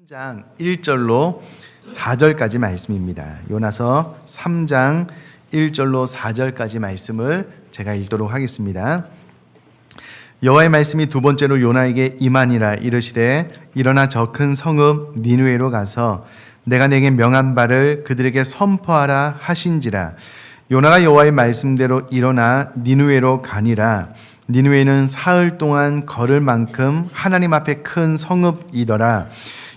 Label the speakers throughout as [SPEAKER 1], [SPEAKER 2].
[SPEAKER 1] 3장 1절로 4절까지 말씀입니다. 요나서 3장 1절로 4절까지 말씀을 제가 읽도록 하겠습니다. 여호와의 말씀이 두 번째로 요나에게 임하니라. 이르시되 일어나 저 큰 성읍 니느웨로 가서 내가 내게 명한 바를 그들에게 선포하라 하신지라. 요나가 여호와의 말씀대로 일어나 니느웨로 가니라. 니느웨는 사흘 동안 걸을 만큼 하나님 앞에 큰 성읍이더라.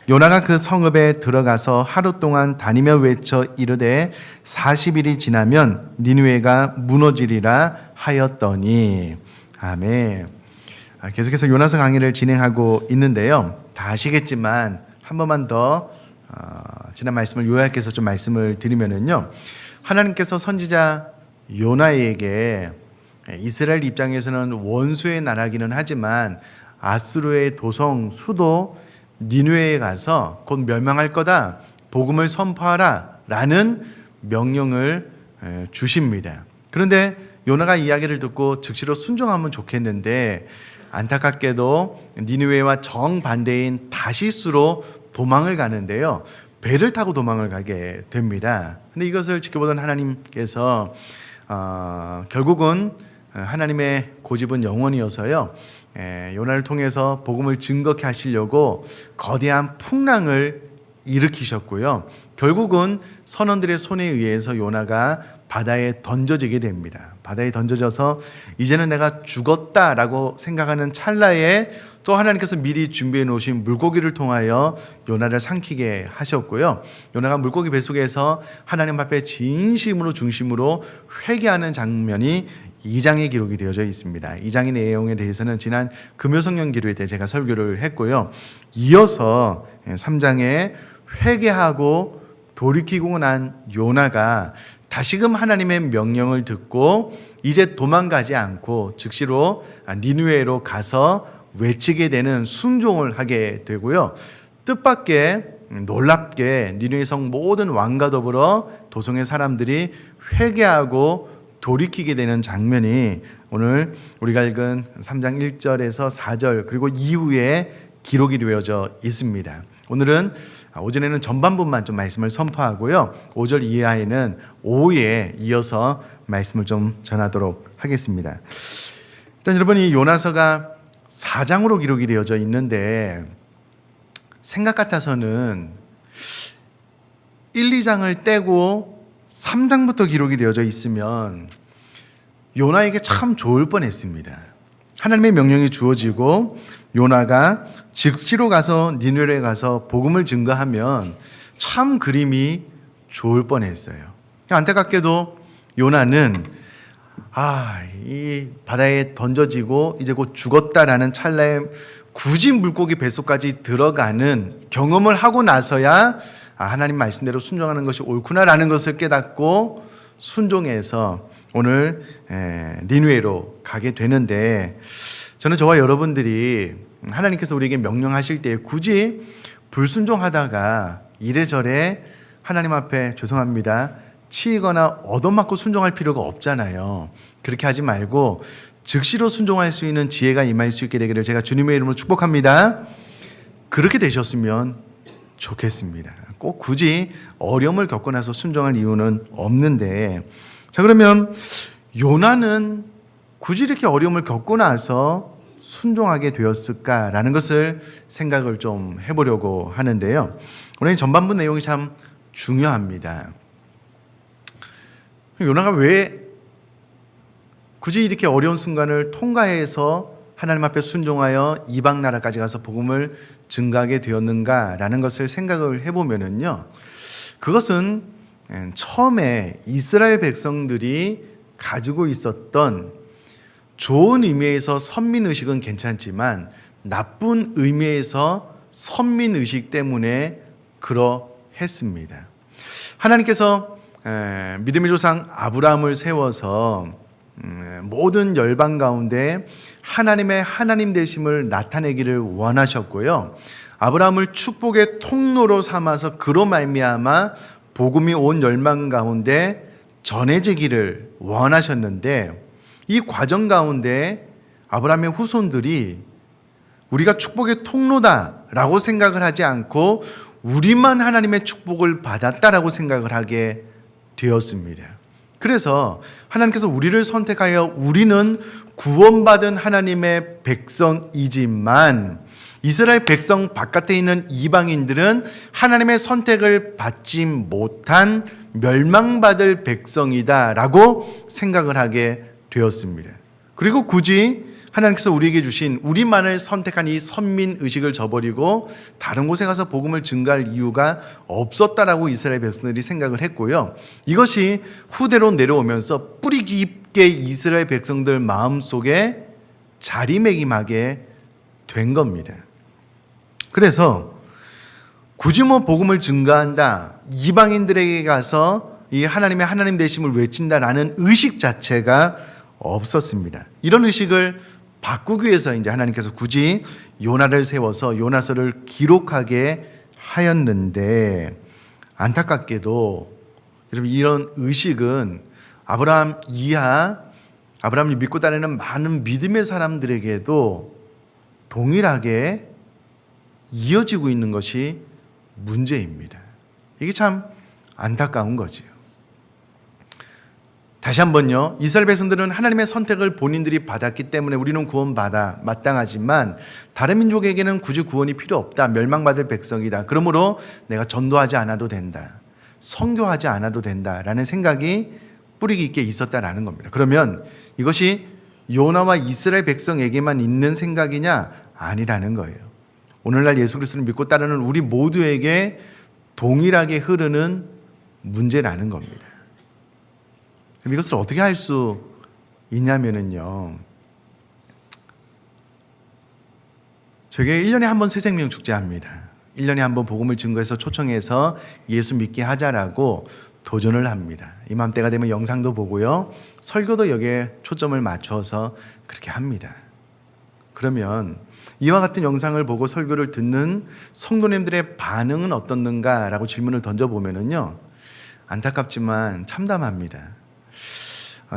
[SPEAKER 1] 요나가 그 성읍에 들어가서 하루 동안 다니며 외쳐 이르되 40일이 지나면 니느웨가 무너지리라 하였더니. 아멘. 계속해서 요나서 강의를 진행하고 있는데요. 다 아시겠지만 한 번만 더 지난 말씀을 요약해서 좀 말씀을 드리면은요. 하나님께서 선지자 요나에게 이스라엘 입장에서는 원수의 나라기는 하지만 아수르의 도성 수도 니느웨에 가서 곧 멸망할 거다, 복음을 선포하라 라는 명령을 주십니다. 그런데 요나가 이야기를 듣고 즉시로 순종하면 좋겠는데 안타깝게도 니느웨와 정반대인 다시스로 도망을 가는데요. 배를 타고 도망을 가게 됩니다. 근데 이것을 지켜보던 하나님께서 결국은 하나님의 고집은 영원이어서요. 요나를 통해서 복음을 증거케 하시려고 거대한 풍랑을 일으키셨고요. 결국은 선원들의 손에 의해서 요나가 바다에 던져지게 됩니다. 바다에 던져져서 이제는 내가 죽었다라고 생각하는 찰나에 또 하나님께서 미리 준비해 놓으신 물고기를 통하여 요나를 삼키게 하셨고요. 요나가 물고기 뱃속에서 하나님 앞에 진심으로 중심으로 회개하는 장면이 2장에 기록이 되어져 있습니다. 2장의 내용에 대해서는 지난 금요성령 기도회 때 제가 설교를 했고요. 이어서 3장에 회개하고 돌이키고 난 요나가 다시금 하나님의 명령을 듣고 이제 도망가지 않고 즉시로 니느웨로 가서 외치게 되는 순종을 하게 되고요. 뜻밖의 놀랍게 니느웨 성 모든 왕과 더불어 도성의 사람들이 회개하고 돌이키게 되는 장면이 오늘 우리가 읽은 3장 1절에서 4절 그리고 이후에 기록이 되어져 있습니다. 오전에는 전반부만 좀 말씀을 선포하고요. 5절 이하에는 오후에 이어서 말씀을 좀 전하도록 하겠습니다. 일단 여러분, 이 요나서가 4장으로 기록이 되어져 있는데 생각 같아서는 1, 2장을 떼고 3장부터 기록이 되어져 있으면 요나에게 참 좋을 뻔했습니다. 하나님의 명령이 주어지고 요나가 즉시로 가서 니느웨에 가서 복음을 증거하면 참 그림이 좋을 뻔했어요. 안타깝게도 요나는 이 바다에 던져지고 이제 곧 죽었다라는 찰나에 굳이 물고기 뱃속까지 들어가는 경험을 하고 나서야 하나님 말씀대로 순종하는 것이 옳구나라는 것을 깨닫고 순종해서 오늘 니느웨로 가게 되는데, 저는 저와 여러분들이 하나님께서 우리에게 명령하실 때 굳이 불순종하다가 이래저래 하나님 앞에 죄송합니다 치이거나 얻어맞고 순종할 필요가 없잖아요. 그렇게 하지 말고 즉시로 순종할 수 있는 지혜가 임할 수 있게 되기를 제가 주님의 이름으로 축복합니다. 그렇게 되셨으면 좋겠습니다. 꼭 굳이 어려움을 겪고 나서 순종할 이유는 없는데, 자, 그러면 요나는 굳이 이렇게 어려움을 겪고 나서 순종하게 되었을까라는 것을 생각을 좀 해보려고 하는데요. 오늘 전반부 내용이 참 중요합니다. 요나가 왜 굳이 이렇게 어려운 순간을 통과해서 하나님 앞에 순종하여 이방 나라까지 가서 복음을 증거하게 되었는가라는 것을 생각을 해보면은요, 그것은 처음에 이스라엘 백성들이 가지고 있었던 좋은 의미에서 선민의식은 괜찮지만 나쁜 의미에서 선민의식 때문에 그러했습니다. 하나님께서 믿음의 조상 아브라함을 세워서 모든 열방 가운데 하나님의 하나님 되심을 나타내기를 원하셨고요. 아브라함을 축복의 통로로 삼아서 그로 말미암아 복음이 온 열방 가운데 전해지기를 원하셨는데, 이 과정 가운데 아브라함의 후손들이 우리가 축복의 통로다라고 생각을 하지 않고 우리만 하나님의 축복을 받았다라고 생각을 하게 되었습니다. 그래서 하나님께서 우리를 선택하여 우리는 구원받은 하나님의 백성이지만 이스라엘 백성 바깥에 있는 이방인들은 하나님의 선택을 받지 못한 멸망받을 백성이다라고 생각을 하게 되었습니다. 그리고 굳이 하나님께서 우리에게 주신 우리만을 선택한 이 선민 의식을 저버리고 다른 곳에 가서 복음을 증가할 이유가 없었다라고 이스라엘 백성들이 생각을 했고요. 이것이 후대로 내려오면서 뿌리 깊게 이스라엘 백성들 마음속에 자리매김하게 된 겁니다. 그래서 굳이 복음을 증가한다, 이방인들에게 가서 이 하나님의 하나님 되심을 외친다라는 의식 자체가 없었습니다. 이런 의식을 바꾸기 위해서 이제 하나님께서 굳이 요나를 세워서 요나서를 기록하게 하였는데, 안타깝게도 여러분 이런 의식은 아브라함 이하 아브라함이 믿고 따르는 많은 믿음의 사람들에게도 동일하게 이어지고 있는 것이 문제입니다. 이게 참 안타까운 거지요. 다시 한번요. 이스라엘 백성들은 하나님의 선택을 본인들이 받았기 때문에 우리는 구원받아 마땅하지만 다른 민족에게는 굳이 구원이 필요 없다. 멸망받을 백성이다. 그러므로 내가 전도하지 않아도 된다. 선교하지 않아도 된다라는 생각이 뿌리 깊게 있었다라는 겁니다. 그러면 이것이 요나와 이스라엘 백성에게만 있는 생각이냐? 아니라는 거예요. 오늘날 예수 그리스도를 믿고 따르는 우리 모두에게 동일하게 흐르는 문제라는 겁니다. 그럼 이것을 어떻게 할 수 있냐면요. 저게 1년에 한 번 새생명 축제합니다. 1년에 한 번 복음을 증거해서 초청해서 예수 믿게 하자라고 도전을 합니다. 이맘때가 되면 영상도 보고요. 설교도 여기에 초점을 맞춰서 그렇게 합니다. 그러면 이와 같은 영상을 보고 설교를 듣는 성도님들의 반응은 어떻는가라고 질문을 던져보면요. 안타깝지만 참담합니다.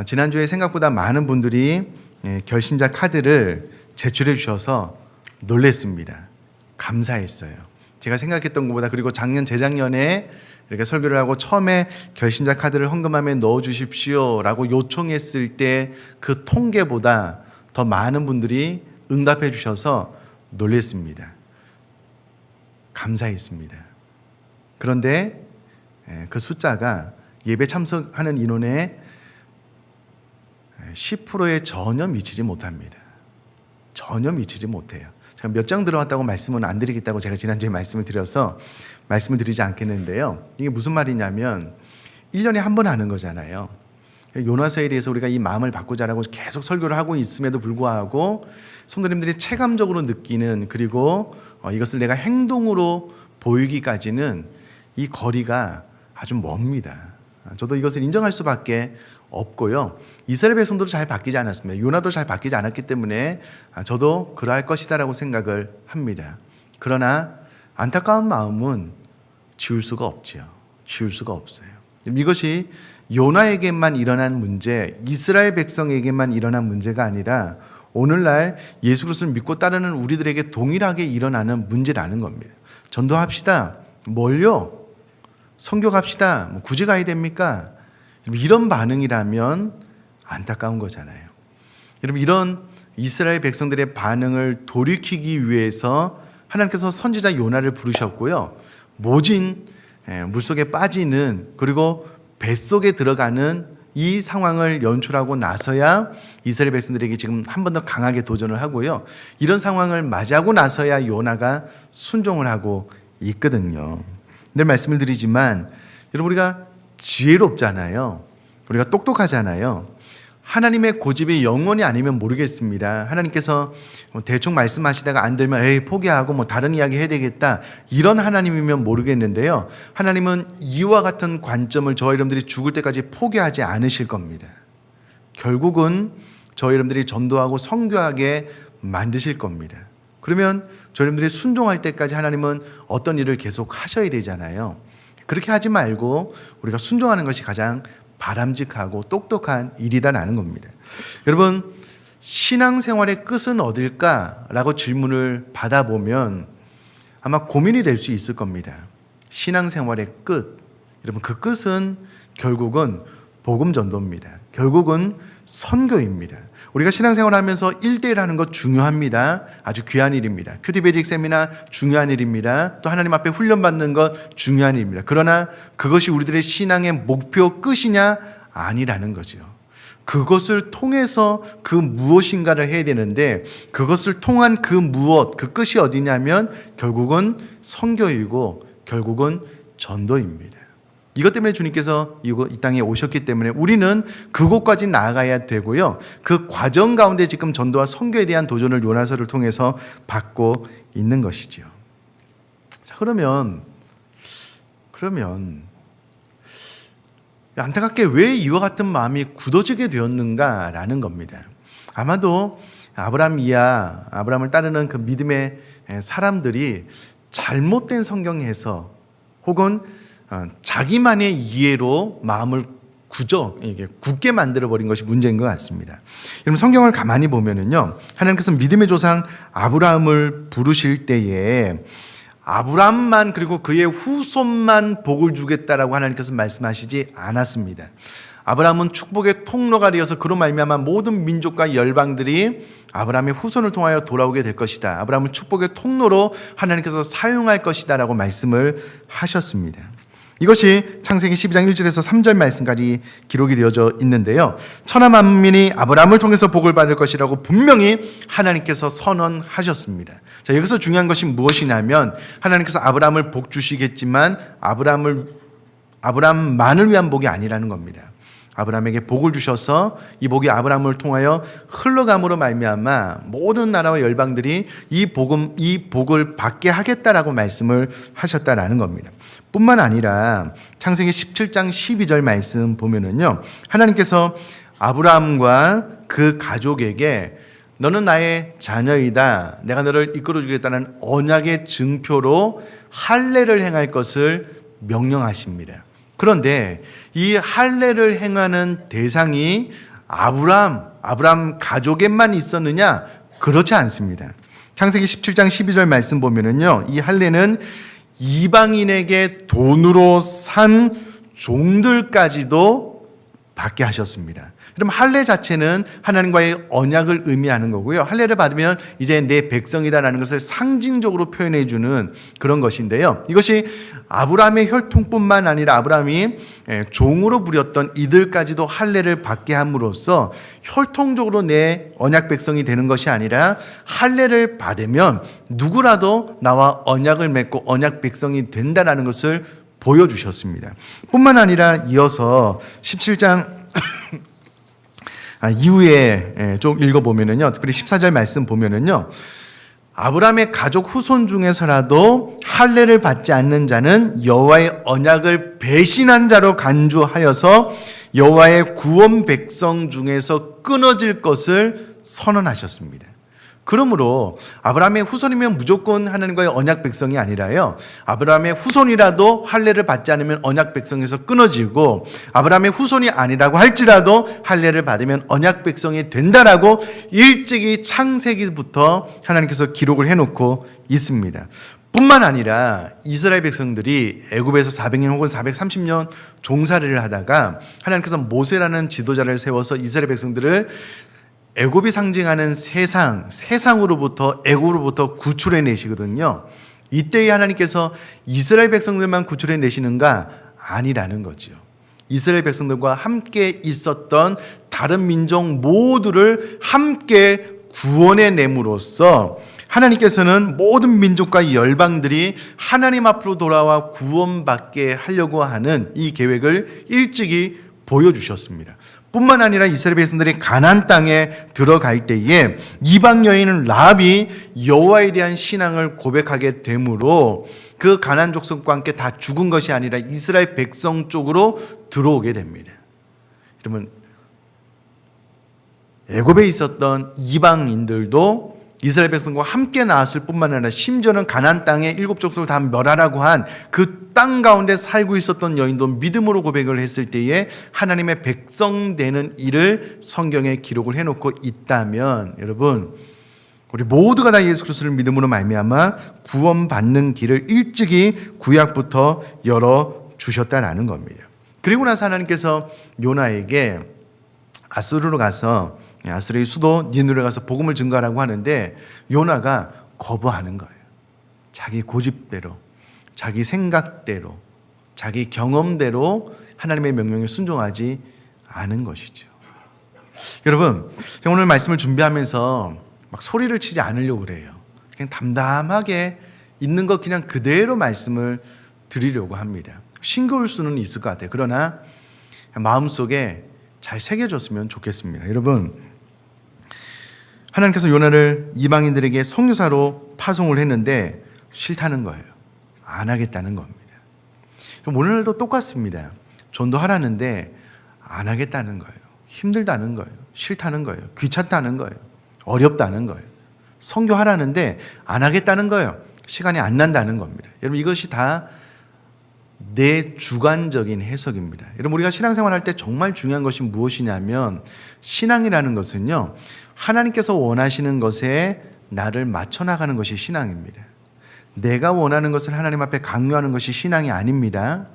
[SPEAKER 1] 지난주에 생각보다 많은 분들이 결신자 카드를 제출해 주셔서 놀랬습니다. 감사했어요. 제가 생각했던 것보다, 그리고 작년 재작년에 이렇게 설교를 하고 처음에 결신자 카드를 헌금함에 넣어 주십시오라고 요청했을 때 그 통계보다 더 많은 분들이 응답해 주셔서 놀랬습니다. 감사했습니다. 그런데 그 숫자가 예배 참석하는 인원의 10%에 전혀 미치지 못합니다. 전혀 미치지 못해요. 제가 몇 장 들어왔다고 말씀은 안 드리겠다고 제가 지난주에 말씀을 드려서 말씀을 드리지 않겠는데요. 이게 무슨 말이냐면 1년에 한 번 하는 거잖아요. 요나서에 대해서 우리가 이 마음을 바꾸자라고 계속 설교를 하고 있음에도 불구하고 성도님들이 체감적으로 느끼는, 그리고 이것을 내가 행동으로 보이기까지는 이 거리가 아주 멉니다. 저도 이것을 인정할 수밖에 없고요. 이스라엘 백성들도 잘 바뀌지 않았습니다. 요나도 잘 바뀌지 않았기 때문에 저도 그러할 것이다라고 생각을 합니다. 그러나 안타까운 마음은 지울 수가 없죠. 지울 수가 없어요. 이것이 요나에게만 일어난 문제, 이스라엘 백성에게만 일어난 문제가 아니라 오늘날 예수 그리스도를 믿고 따르는 우리들에게 동일하게 일어나는 문제라는 겁니다. 전도합시다. 뭘요? 선교 갑시다. 굳이 가야 됩니까? 이런 반응이라면 안타까운 거잖아요. 여러분, 이런 이스라엘 백성들의 반응을 돌이키기 위해서 하나님께서 선지자 요나를 부르셨고요. 모진 물속에 빠지는, 그리고 뱃속에 들어가는 이 상황을 연출하고 나서야 이스라엘 백성들에게 지금 한 번 더 강하게 도전을 하고요. 이런 상황을 맞이하고 나서야 요나가 순종을 하고 있거든요. 늘 말씀을 드리지만 여러분, 우리가 지혜롭잖아요. 우리가 똑똑하잖아요. 하나님의 고집이 영원히 아니면 모르겠습니다. 하나님께서 대충 말씀하시다가 안 들면 에이 포기하고 다른 이야기 해야 되겠다, 이런 하나님이면 모르겠는데요. 하나님은 이와 같은 관점을 저희 여러분들이 죽을 때까지 포기하지 않으실 겁니다. 결국은 저희 여러분들이 전도하고 선교하게 만드실 겁니다. 그러면 저희 여러분들이 순종할 때까지 하나님은 어떤 일을 계속 하셔야 되잖아요. 그렇게 하지 말고 우리가 순종하는 것이 가장 바람직하고 똑똑한 일이다라는 겁니다. 여러분, 신앙생활의 끝은 어딜까라고 질문을 받아보면 아마 고민이 될 수 있을 겁니다. 신앙생활의 끝. 여러분, 그 끝은 결국은 복음 전도입니다. 결국은 선교입니다. 우리가 신앙생활 하면서 1대1 하는 것 중요합니다. 아주 귀한 일입니다. 큐티베릭 세미나 중요한 일입니다. 또 하나님 앞에 훈련받는 것 중요한 일입니다. 그러나 그것이 우리들의 신앙의 목표 끝이냐? 아니라는 거죠. 그것을 통해서 그 무엇인가를 해야 되는데 그것을 통한 그 무엇, 그 끝이 어디냐면 결국은 선교이고 결국은 전도입니다. 이것 때문에 주님께서 이 땅에 오셨기 때문에 우리는 그곳까지 나아가야 되고요. 그 과정 가운데 지금 전도와 선교에 대한 도전을 요나서를 통해서 받고 있는 것이죠. 자, 그러면 안타깝게 왜 이와 같은 마음이 굳어지게 되었는가라는 겁니다. 아마도 아브라함을 따르는 그 믿음의 사람들이 잘못된 성경 해석 혹은 자기만의 이해로 마음을 굳게 만들어버린 것이 문제인 것 같습니다. 여러분, 성경을 가만히 보면은요, 하나님께서 믿음의 조상 아브라함을 부르실 때에 아브라함만 그리고 그의 후손만 복을 주겠다라고 하나님께서 말씀하시지 않았습니다. 아브라함은 축복의 통로가 되어서 그로 말미암아 모든 민족과 열방들이 아브라함의 후손을 통하여 돌아오게 될 것이다. 아브라함은 축복의 통로로 하나님께서 사용할 것이다 라고 말씀을 하셨습니다. 이것이 창세기 12장 1절에서 3절 말씀까지 기록이 되어져 있는데요. 천하 만민이 아브라함을 통해서 복을 받을 것이라고 분명히 하나님께서 선언하셨습니다. 자, 여기서 중요한 것이 무엇이냐면 하나님께서 아브라함을 복 주시겠지만 아브라함만을 위한 복이 아니라는 겁니다. 아브라함에게 복을 주셔서 이 복이 아브라함을 통하여 흘러감으로 말미암아 모든 나라와 열방들이 이 복을 받게 하겠다라고 말씀을 하셨다라는 겁니다. 뿐만 아니라 창세기 17장 12절 말씀 보면은요, 하나님께서 아브라함과 그 가족에게 너는 나의 자녀이다. 내가 너를 이끌어 주겠다는 언약의 증표로 할례를 행할 것을 명령하십니다. 그런데 이 할례를 행하는 대상이 아브라함 가족에만 있었느냐? 그렇지 않습니다. 창세기 17장 12절 말씀 보면은요, 이 할례는 이방인에게 돈으로 산 종들까지도 받게 하셨습니다. 그럼 할례 자체는 하나님과의 언약을 의미하는 거고요. 할례를 받으면 이제 내 백성이다라는 것을 상징적으로 표현해 주는 그런 것인데요. 이것이 아브라함의 혈통뿐만 아니라 아브라함이 종으로 부렸던 이들까지도 할례를 받게 함으로써 혈통적으로 내 언약 백성이 되는 것이 아니라 할례를 받으면 누구라도 나와 언약을 맺고 언약 백성이 된다라는 것을 보여주셨습니다. 뿐만 아니라 이어서 17장 이후에 좀 읽어보면은요, 특별히 14절 말씀 보면은요, 아브라함의 가족 후손 중에서라도 할례를 받지 않는 자는 여호와의 언약을 배신한 자로 간주하여서 여호와의 구원 백성 중에서 끊어질 것을 선언하셨습니다. 그러므로 아브라함의 후손이면 무조건 하나님과의 언약 백성이 아니라요, 아브라함의 후손이라도 할례를 받지 않으면 언약 백성에서 끊어지고 아브라함의 후손이 아니라고 할지라도 할례를 받으면 언약 백성이 된다라고 일찍이 창세기부터 하나님께서 기록을 해놓고 있습니다. 뿐만 아니라 이스라엘 백성들이 애굽에서 400년 혹은 430년 종살이를 하다가 하나님께서 모세라는 지도자를 세워서 이스라엘 백성들을 애굽이 상징하는 세상으로부터 애굽으로부터 구출해 내시거든요. 이때에 하나님께서 이스라엘 백성들만 구출해 내시는가? 아니라는 거죠. 이스라엘 백성들과 함께 있었던 다른 민족 모두를 함께 구원해 내므로써 하나님께서는 모든 민족과 열방들이 하나님 앞으로 돌아와 구원받게 하려고 하는 이 계획을 일찍이 보여주셨습니다. 뿐만 아니라 이스라엘 백성들이 가나안 땅에 들어갈 때에 이방 여인 라합이 여호와에 대한 신앙을 고백하게 되므로 그 가나안 족속과 함께 다 죽은 것이 아니라 이스라엘 백성 쪽으로 들어오게 됩니다. 여러분, 애굽에 있었던 이방인들도 이스라엘 백성과 함께 나왔을 뿐만 아니라 심지어는 가나안 땅의 7족속을 다 멸하라고 한 그 땅 가운데 살고 있었던 여인도 믿음으로 고백을 했을 때에 하나님의 백성 되는 일을 성경에 기록을 해놓고 있다면, 여러분, 우리 모두가 다 예수 그리스도를 믿음으로 말미암아 구원받는 길을 일찍이 구약부터 열어 주셨다라는 겁니다. 그리고 나서 하나님께서 요나에게 아수르로 가서, 아수르의 수도 니느웨에 가서 복음을 증거하라고 하는데 요나가 거부하는 거예요. 자기 고집대로, 자기 생각대로, 자기 경험대로 하나님의 명령에 순종하지 않은 것이죠. 여러분, 오늘 말씀을 준비하면서 막 소리를 치지 않으려고 그래요. 그냥 담담하게 있는 것 그냥 그대로 말씀을 드리려고 합니다. 싱거울 수는 있을 것 같아요. 그러나 마음속에 잘 새겨졌으면 좋겠습니다. 여러분, 하나님께서 요나를 이방인들에게 선교사로 파송을 했는데 싫다는 거예요. 안 하겠다는 겁니다. 오늘도 똑같습니다. 전도하라는데 안 하겠다는 거예요. 힘들다는 거예요. 싫다는 거예요. 귀찮다는 거예요. 어렵다는 거예요. 선교하라는데 안 하겠다는 거예요. 시간이 안 난다는 겁니다. 여러분, 이것이 다 내 주관적인 해석입니다. 여러분, 우리가 신앙생활 할 때 정말 중요한 것이 무엇이냐면, 신앙이라는 것은요, 하나님께서 원하시는 것에 나를 맞춰 나가는 것이 신앙입니다. 내가 원하는 것을 하나님 앞에 강요하는 것이 신앙이 아닙니다.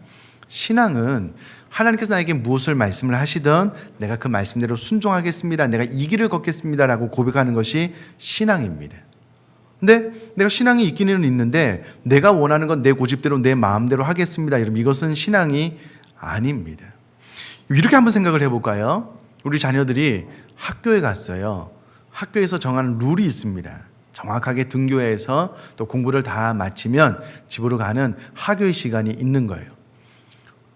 [SPEAKER 1] 신앙은 하나님께서 나에게 무엇을 말씀을 하시든 내가 그 말씀대로 순종하겠습니다, 내가 이 길을 걷겠습니다라고 고백하는 것이 신앙입니다. 근데 내가 신앙이 있기는 있는데 내가 원하는 건 내 고집대로 내 마음대로 하겠습니다, 여러분, 이것은 신앙이 아닙니다. 이렇게 한번 생각을 해볼까요? 우리 자녀들이 학교에 갔어요. 학교에서 정한 룰이 있습니다. 정확하게 등교해서 또 공부를 다 마치면 집으로 가는 학교의 시간이 있는 거예요.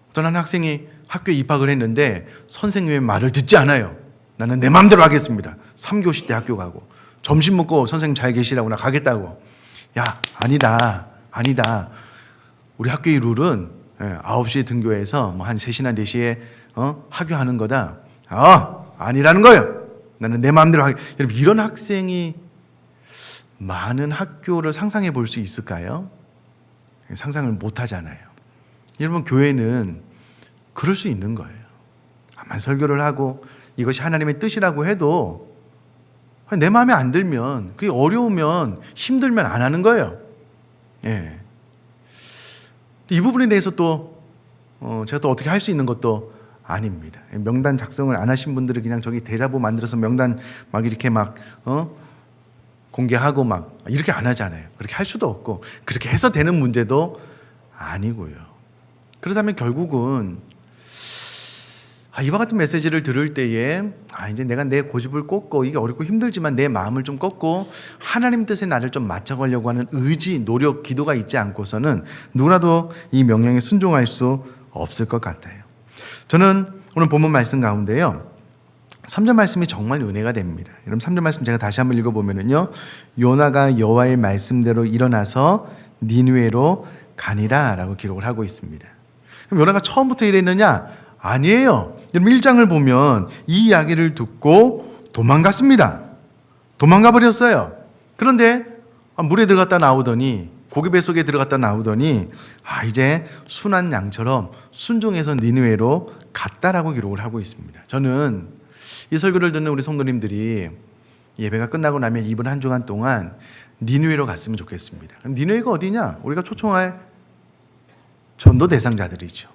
[SPEAKER 1] 어떤 한 학생이 학교에 입학을 했는데 선생님의 말을 듣지 않아요. 나는 내 마음대로 하겠습니다. 3교시 때 학교 가고, 점심 먹고 선생님 잘 계시라고 나 가겠다고. 야, 아니다. 우리 학교의 룰은 9시에 등교해서 뭐 한 3시나 4시에 학교하는 거다. 아니라는 거예요. 나는 내 마음대로 하겠다. 여러분, 이런 학생이 많은 학교를 상상해 볼 수 있을까요? 상상을 못 하잖아요. 여러분, 교회는 그럴 수 있는 거예요. 다만 설교를 하고 이것이 하나님의 뜻이라고 해도 내 마음에 안 들면, 그게 어려우면, 힘들면 안 하는 거예요. 예. 이 부분에 대해서 또 제가 또 어떻게 할 수 있는 것도 아닙니다. 명단 작성을 안 하신 분들은 그냥 저기 대자보 만들어서 명단 막 이렇게 막 공개하고 막 이렇게 안 하잖아요. 그렇게 할 수도 없고 그렇게 해서 되는 문제도 아니고요. 그렇다면 결국은 이와 같은 메시지를 들을 때에 이제 내가 내 고집을 꺾고, 이게 어렵고 힘들지만 내 마음을 좀 꺾고 하나님 뜻에 나를 좀 맞춰가려고 하는 의지, 노력, 기도가 있지 않고서는 누구라도 이 명령에 순종할 수 없을 것 같아요. 저는 오늘 본문 말씀 가운데요, 3절 말씀이 정말 은혜가 됩니다. 여러분, 3절 말씀 제가 다시 한번 읽어보면요, 요나가 여호와의 말씀대로 일어나서 니느웨로 가니라 라고 기록을 하고 있습니다. 그럼 요나가 처음부터 이랬느냐? 아니에요. 여러분, 1장을 보면 이 이야기를 듣고 도망갔습니다. 도망가 버렸어요. 그런데 물에 들어갔다 나오더니, 고기 뱃속에 들어갔다 나오더니 이제 순한 양처럼 순종해서 니느웨로 갔다라고 기록을 하고 있습니다. 저는 이 설교를 듣는 우리 성도님들이 예배가 끝나고 나면 이번 한 주간 동안 니느웨로 갔으면 좋겠습니다. 니느웨가 어디냐? 우리가 초청할 전도 대상자들이죠.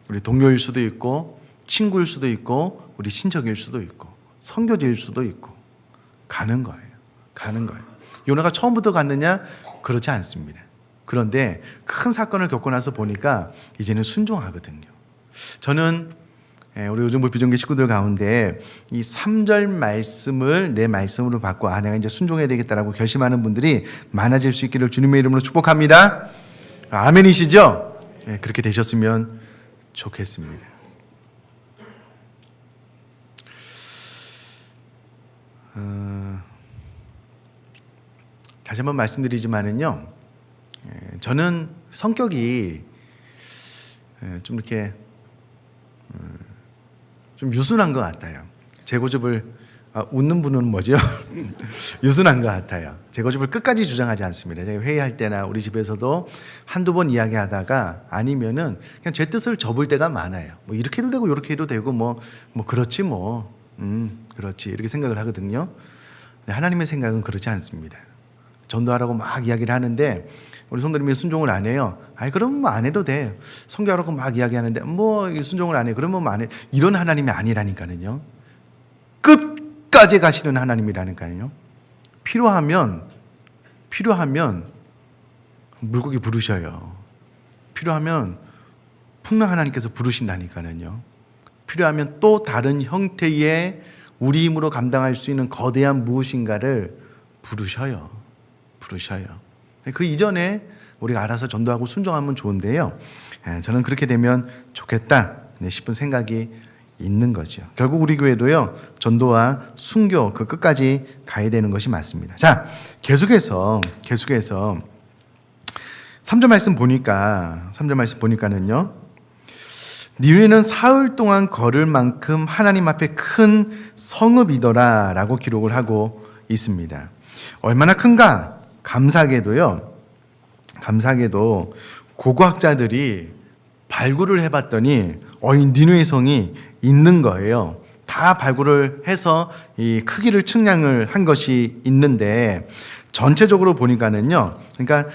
[SPEAKER 1] 우리 동료일 수도 있고, 친구일 수도 있고, 우리 친척일 수도 있고, 선교지일 수도 있고, 가는 거예요. 요나가 처음부터 갔느냐? 그렇지 않습니다. 그런데 큰 사건을 겪고 나서 보니까 이제는 순종하거든요. 저는 우리 요즘부 비전교 식구들 가운데 이 3절 말씀을 내 말씀으로 받고 내가 이제 순종해야 되겠다라고 결심하는 분들이 많아질 수 있기를 주님의 이름으로 축복합니다. 아멘이시죠? 그렇게 되셨으면 좋겠습니다. 다시 한번 말씀드리지만은요, 저는 성격이 좀 이렇게 좀 유순한 것 같아요. 제 고집을 웃는 분은 뭐죠? 유순한 것 같아요. 제 고집을 끝까지 주장하지 않습니다. 제가 회의할 때나 우리 집에서도 한두 번 이야기하다가 아니면은 그냥 제 뜻을 접을 때가 많아요. 뭐 이렇게 해도 되고 이렇게 해도 되고 뭐 그렇지 뭐. 그렇지. 이렇게 생각을 하거든요. 근데 하나님의 생각은 그렇지 않습니다. 전도하라고 막 이야기를 하는데 우리 성도님이 순종을 안 해요. 아이 그럼 뭐 안 해도 돼. 선교하라고 막 이야기하는데 뭐 순종을 안 해. 그러면 뭐 안 해. 이런 하나님이 아니라니까요. 끝까지 가시는 하나님이라니까요. 필요하면 물고기 부르셔요. 필요하면 풍랑 하나님께서 부르신다니까요. 필요하면 또 다른 형태의 우리 힘으로 감당할 수 있는 거대한 무엇인가를 부르셔요. 그 이전에 우리가 알아서 전도하고 순종하면 좋은데요. 저는 그렇게 되면 좋겠다 싶은 생각이 있는 거죠. 결국 우리 교회도요, 전도와 순교 그 끝까지 가야 되는 것이 맞습니다. 자, 계속해서 3절 말씀 보니까는요, 니느웨는 사흘 동안 걸을 만큼 하나님 앞에 큰 성읍이더라 라고 기록을 하고 있습니다. 얼마나 큰가? 감사하게도 고고학자들이 발굴을 해봤더니 니느웨 성이 있는 거예요. 다 발굴을 해서 이 크기를 측량을 한 것이 있는데 전체적으로 보니까는요. 그러니까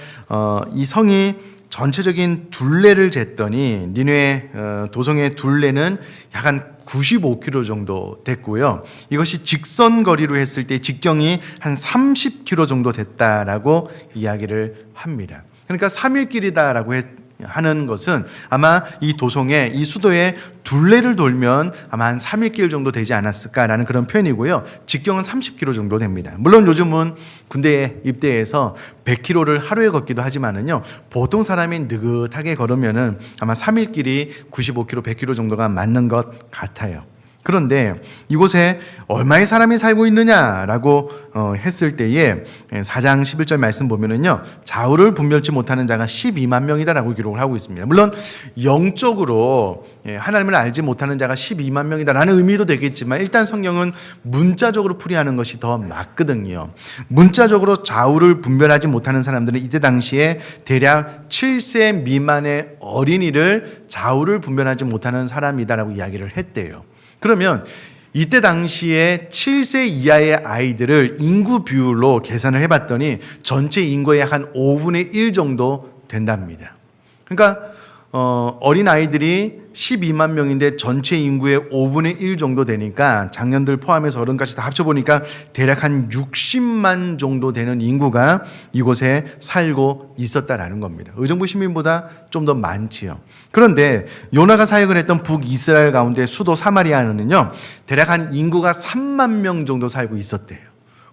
[SPEAKER 1] 이 성이 전체적인 둘레를 쟀더니 니느웨 도성의 둘레는 약 한 95km 정도 됐고요. 이것이 직선 거리로 했을 때 직경이 한 30km 정도 됐다라고 이야기를 합니다. 그러니까 3일 길이다라고 하는 것은 아마 이 도성의 이 수도의 둘레를 돌면 아마 한 3일 길 정도 되지 않았을까라는 그런 표현이고요. 직경은 30km 정도 됩니다. 물론 요즘은 군대에 입대해서 100km를 하루에 걷기도 하지만은요. 보통 사람이 느긋하게 걸으면은 아마 3일 길이 95km, 100km 정도가 맞는 것 같아요. 그런데 이곳에 얼마의 사람이 살고 있느냐라고 했을 때에 4장 11절 말씀 보면은요, 좌우를 분별치 못하는 자가 12만 명이다라고 기록을 하고 있습니다. 물론 영적으로 하나님을 알지 못하는 자가 12만 명이다라는 의미도 되겠지만 일단 성경은 문자적으로 풀이하는 것이 더 맞거든요. 문자적으로 좌우를 분별하지 못하는 사람들은 이때 당시에 대략 7세 미만의 어린이를 좌우를 분별하지 못하는 사람이다라고 이야기를 했대요. 그러면 이때 당시에 7세 이하의 아이들을 인구 비율로 계산을 해봤더니 전체 인구의 한 5분의 1 정도 된답니다. 그러니까 어린 아이들이 12만 명인데 전체 인구의 5분의 1 정도 되니까 장년들 포함해서 어른까지 다 합쳐보니까 대략 한 60만 정도 되는 인구가 이곳에 살고 있었다라는 겁니다. 의정부 시민보다 좀 더 많지요. 그런데 요나가 사역을 했던 북이스라엘 가운데 수도 사마리아는요, 대략 한 인구가 3만 명 정도 살고 있었대요.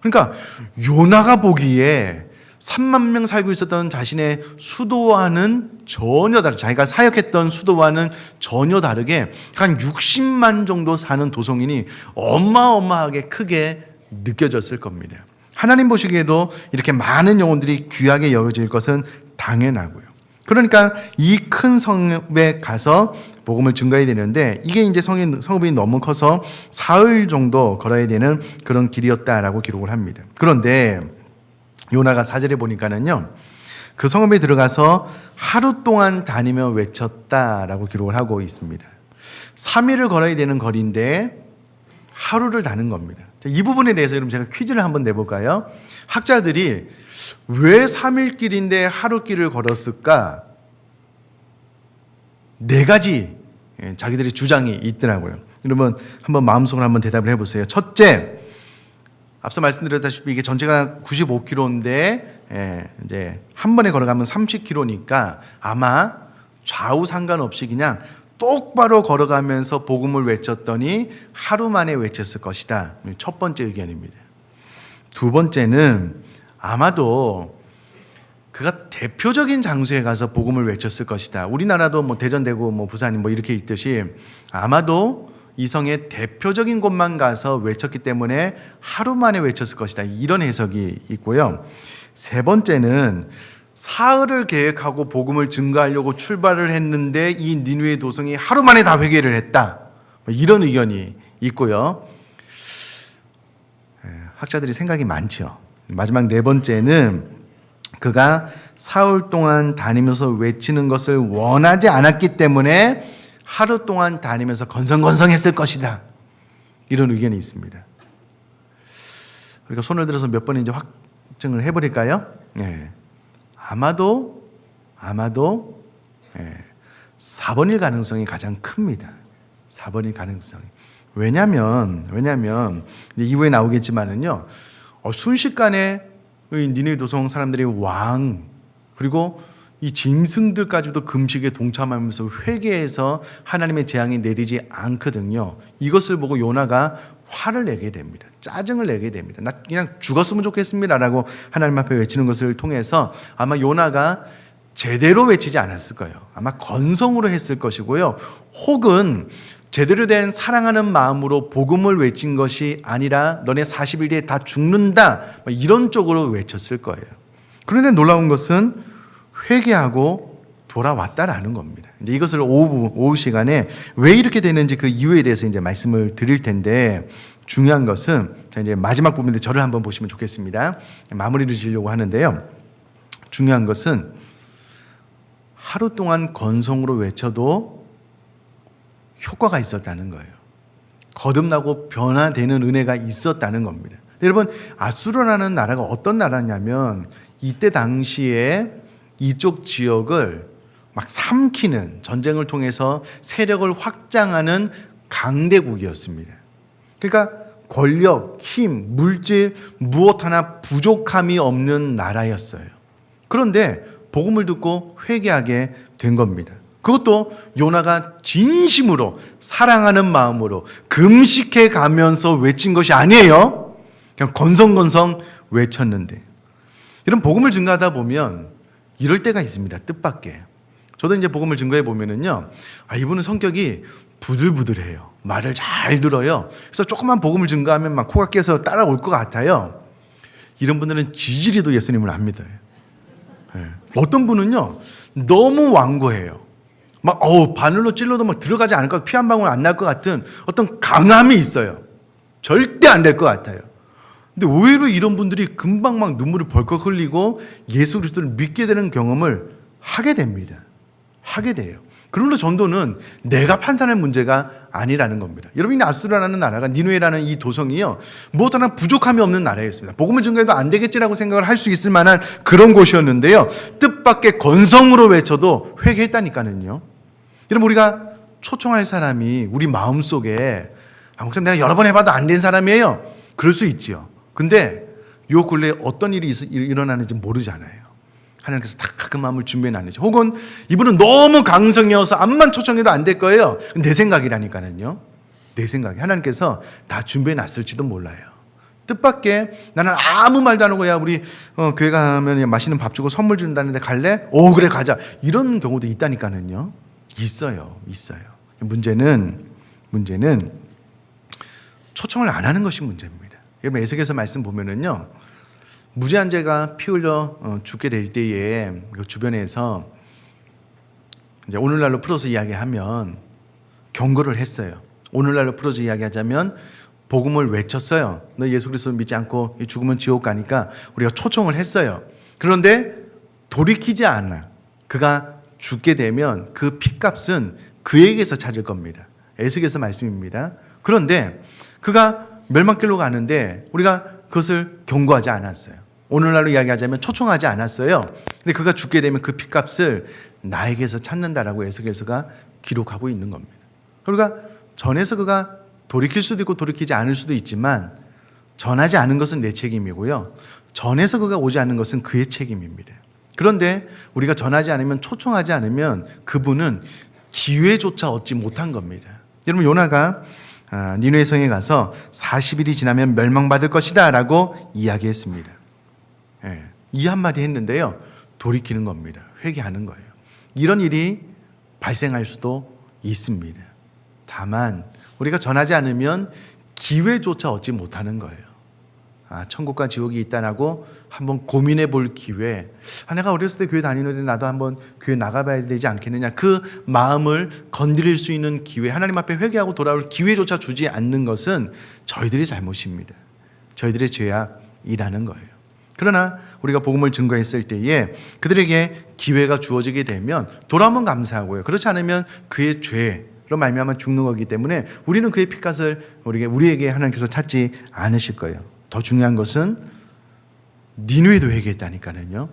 [SPEAKER 1] 그러니까 요나가 보기에 3만 명 살고 있었던 자신의 수도와는 전혀 다르게, 자기가 사역했던 수도와는 전혀 다르게 한 60만 정도 사는 도성인이 어마어마하게 크게 느껴졌을 겁니다. 하나님 보시기에도 이렇게 많은 영혼들이 귀하게 여겨질 것은 당연하고요. 그러니까 이 큰 성읍에 가서 복음을 증거해야 되는데 이게 이제 성읍이 너무 커서 사흘 정도 걸어야 되는 그런 길이었다라고 기록을 합니다. 그런데 요나가 4절에 보니까는요, 그 성읍에 들어가서 하루 동안 다니며 외쳤다라고 기록을 하고 있습니다. 3일을 걸어야 되는 거리인데 하루를 다는 겁니다. 이 부분에 대해서 여러분 제가 퀴즈를 한번 내볼까요? 학자들이 왜 3일 길인데 하루 길을 걸었을까? 4가지 자기들의 주장이 있더라고요. 여러분 한번 마음속으로 한번 대답을 해보세요. 첫째, 앞서 말씀드렸다시피 이게 전체가 95km인데 이제 한 번에 걸어가면 30km니까 아마 좌우 상관없이 그냥 똑바로 걸어가면서 복음을 외쳤더니 하루 만에 외쳤을 것이다. 첫 번째 의견입니다. 두 번째는 아마도 그가 대표적인 장소에 가서 복음을 외쳤을 것이다. 우리나라도 뭐 대전, 대구, 뭐 부산 뭐 이렇게 있듯이 아마도 이 성의 대표적인 곳만 가서 외쳤기 때문에 하루 만에 외쳤을 것이다. 이런 해석이 있고요. 세 번째는 사흘을 계획하고 복음을 증거하려고 출발을 했는데 이 니느웨 도성이 하루 만에 다 회개를 했다. 이런 의견이 있고요. 학자들이 생각이 많죠. 마지막 네 번째는 그가 사흘 동안 다니면서 외치는 것을 원하지 않았기 때문에 하루 동안 다니면서 건성건성했을 것이다. 이런 의견이 있습니다. 우리가 손을 들어서 몇 번인지 확증을 해버릴까요? 네. 아마도 4번일 가능성이 가장 큽니다. 4번일 가능성이. 왜냐하면 이제 이후에 나오겠지만은요, 순식간에 니느웨 도성 사람들이 왕 그리고 이 짐승들까지도 금식에 동참하면서 회개해서 하나님의 재앙이 내리지 않거든요. 이것을 보고 요나가 화를 내게 됩니다. 짜증을 내게 됩니다. 나 그냥 죽었으면 좋겠습니다라고 하나님 앞에 외치는 것을 통해서 아마 요나가 제대로 외치지 않았을 거예요. 아마 건성으로 했을 것이고요. 혹은 제대로 된 사랑하는 마음으로 복음을 외친 것이 아니라 너네 40일 뒤에 다 죽는다 이런 쪽으로 외쳤을 거예요. 그런데 놀라운 것은 회개하고 돌아왔다라는 겁니다. 이제 이것을 오후 시간에 왜 이렇게 되는지 그 이유에 대해서 이제 말씀을 드릴 텐데, 중요한 것은 자 이제 마지막 부분인데 저를 한번 보시면 좋겠습니다. 마무리를 지으려고 하는데요. 중요한 것은 하루 동안 건성으로 외쳐도 효과가 있었다는 거예요. 거듭나고 변화되는 은혜가 있었다는 겁니다. 여러분, 아수르라는 나라가 어떤 나라냐면 이때 당시에 이쪽 지역을 막 삼키는, 전쟁을 통해서 세력을 확장하는 강대국이었습니다. 그러니까 권력, 힘, 물질 무엇 하나 부족함이 없는 나라였어요. 그런데 복음을 듣고 회개하게 된 겁니다. 그것도 요나가 진심으로 사랑하는 마음으로 금식해 가면서 외친 것이 아니에요. 그냥 건성건성 외쳤는데, 이런 복음을 증거하다 보면 이럴 때가 있습니다. 뜻밖의. 저도 이제 복음을 증거해 보면은요, 이분은 성격이 부들부들해요. 말을 잘 들어요. 그래서 조금만 복음을 증거하면 막 코가 깨서 따라올 것 같아요. 이런 분들은 지지리도 예수님을 안 믿어요. 네. 어떤 분은요, 너무 완고해요. 막 바늘로 찔러도 막 들어가지 않을 것, 피 한 방울 안 날 것 같은 어떤 강함이 있어요. 절대 안 될 것 같아요. 근데 의외로 이런 분들이 금방 막 눈물을 벌컥 흘리고 예수 그리스도를 믿게 되는 경험을 하게 됩니다. 하게 돼요. 그러므로 전도는 내가 판단할 문제가 아니라는 겁니다. 여러분이 아수르라는 나라가, 니느웨라는 이 도성이요, 무엇 하나 부족함이 없는 나라였습니다. 복음을 증거해도 안 되겠지라고 생각을 할 수 있을 만한 그런 곳이었는데요, 뜻밖의 건성으로 외쳐도 회개했다니까는요. 여러분, 우리가 초청할 사람이 우리 마음속에 목사님 내가 여러 번 해봐도 안 된 사람이에요, 그럴 수 있죠. 근데 요 근래에 어떤 일이 일어나는지 모르잖아요. 하나님께서 다 그 마음을 준비해놨는지, 혹은 이분은 너무 강성이어서 암만 초청해도 안 될 거예요. 내 생각이라니까는요. 내 생각이 하나님께서 다 준비해놨을지도 몰라요. 뜻밖의, 나는 아무 말도 안 하고 야 우리 교회 가면 맛있는 밥 주고 선물 준다는데 갈래? 오 그래 가자. 이런 경우도 있다니까는요. 있어요. 문제는 초청을 안 하는 것이 문제입니다. 여러분, 에스겔서 말씀 보면은요, 무죄한 죄가 피 흘려 죽게 될 때에 그 주변에서 이제 오늘날로 풀어서 이야기하면 경고를 했어요. 오늘날로 풀어서 이야기하자면 복음을 외쳤어요. 너 예수 그리스도 믿지 않고 죽으면 지옥 가니까 우리가 초청을 했어요. 그런데 돌이키지 않아. 그가 죽게 되면 그 핏값은 그에게서 찾을 겁니다. 에스겔서 말씀입니다. 그런데 그가 멸망길로 가는데 우리가 그것을 경고하지 않았어요. 오늘날로 이야기하자면 초청하지 않았어요. 근데 그가 죽게 되면 그 핏값을 나에게서 찾는다라고 에스겔서가 기록하고 있는 겁니다. 그러니까 전에서 그가 돌이킬 수도 있고 돌이키지 않을 수도 있지만, 전하지 않은 것은 내 책임이고요, 전에서 그가 오지 않는 것은 그의 책임입니다. 그런데 우리가 전하지 않으면, 초청하지 않으면 그분은 기회조차 얻지 못한 겁니다. 여러분, 요나가 니느웨 성에 가서 40일이 지나면 멸망받을 것이다 라고 이야기했습니다. 이 한마디 했는데요, 돌이키는 겁니다. 회개하는 거예요. 이런 일이 발생할 수도 있습니다. 다만 우리가 전하지 않으면 기회조차 얻지 못하는 거예요. 천국과 지옥이 있다라고 한번 고민해 볼 기회. 내가 어렸을 때 교회 다니는데 나도 한번 교회 나가봐야 되지 않겠느냐. 그 마음을 건드릴 수 있는 기회, 하나님 앞에 회개하고 돌아올 기회조차 주지 않는 것은 저희들의 잘못입니다. 저희들의 죄악이라는 거예요. 그러나 우리가 복음을 증거했을 때에 그들에게 기회가 주어지게 되면 돌아오면 감사하고요. 그렇지 않으면 그의 죄로 말미암아 죽는 거기 때문에 우리는 그의 피값을 우리에게 하나님께서 찾지 않으실 거예요. 더 중요한 것은 니느웨도 회개했다니까는요.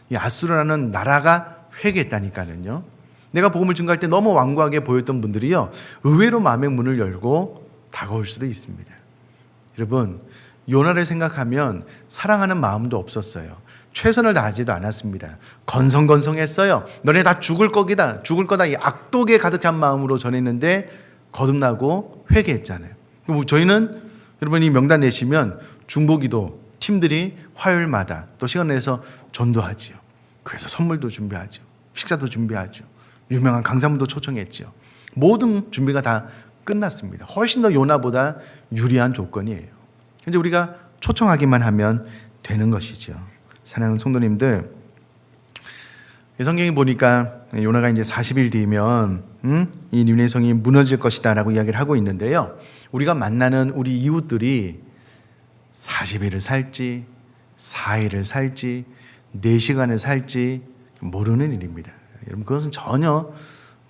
[SPEAKER 1] 이 아수르라는 나라가 회개했다니까는요. 내가 복음을 증거할 때 너무 완고하게 보였던 분들이요, 의외로 마음의 문을 열고 다가올 수도 있습니다. 여러분, 요나를 생각하면 사랑하는 마음도 없었어요. 최선을 다하지도 않았습니다. 건성건성했어요. 너네 다 죽을 거다. 이 악독에 가득한 마음으로 전했는데 거듭나고 회개했잖아요. 저희는 여러분 이 명단 내시면 중보기도 팀들이 화요일마다 또 시간 내서 전도하지요. 그래서 선물도 준비하죠. 식사도 준비하죠. 유명한 강사분도 초청했죠. 모든 준비가 다 끝났습니다. 훨씬 더 요나보다 유리한 조건이에요. 이제 우리가 초청하기만 하면 되는 것이죠. 사랑하는 성도님들, 성경에 보니까 요나가 이제 40일 뒤면 이 니느웨 성이 무너질 것이다라고 이야기를 하고 있는데요. 우리가 만나는 우리 이웃들이 40일을 살지 4일을 살지 4시간을 살지 모르는 일입니다. 여러분, 그것은 전혀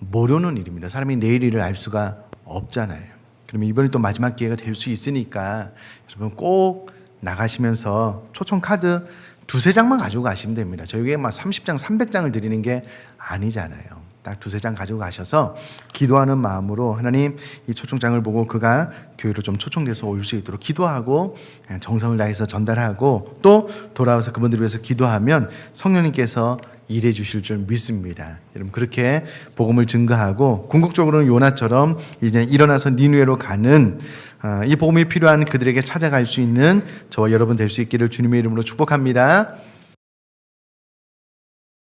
[SPEAKER 1] 모르는 일입니다. 사람이 내일 일을 알 수가 없잖아요. 그러면 이번에 또 마지막 기회가 될 수 있으니까 여러분 꼭 나가시면서 초청 카드 2-3장만 가지고 가시면 됩니다. 저희에게 막 30장, 300장을 드리는 게 아니잖아요. 딱 2-3장 가지고 가셔서 기도하는 마음으로 하나님, 이 초청장을 보고 그가 교회로 좀 초청돼서 올 수 있도록 기도하고 정성을 다해서 전달하고 또 돌아와서 그분들을 위해서 기도하면 성령님께서 일해 주실 줄 믿습니다. 여러분, 그렇게 복음을 증거하고 궁극적으로는 요나처럼 이제 일어나서 니느웨로 가는 이 복음이 필요한 그들에게 찾아갈 수 있는 저와 여러분 될 수 있기를 주님의 이름으로 축복합니다.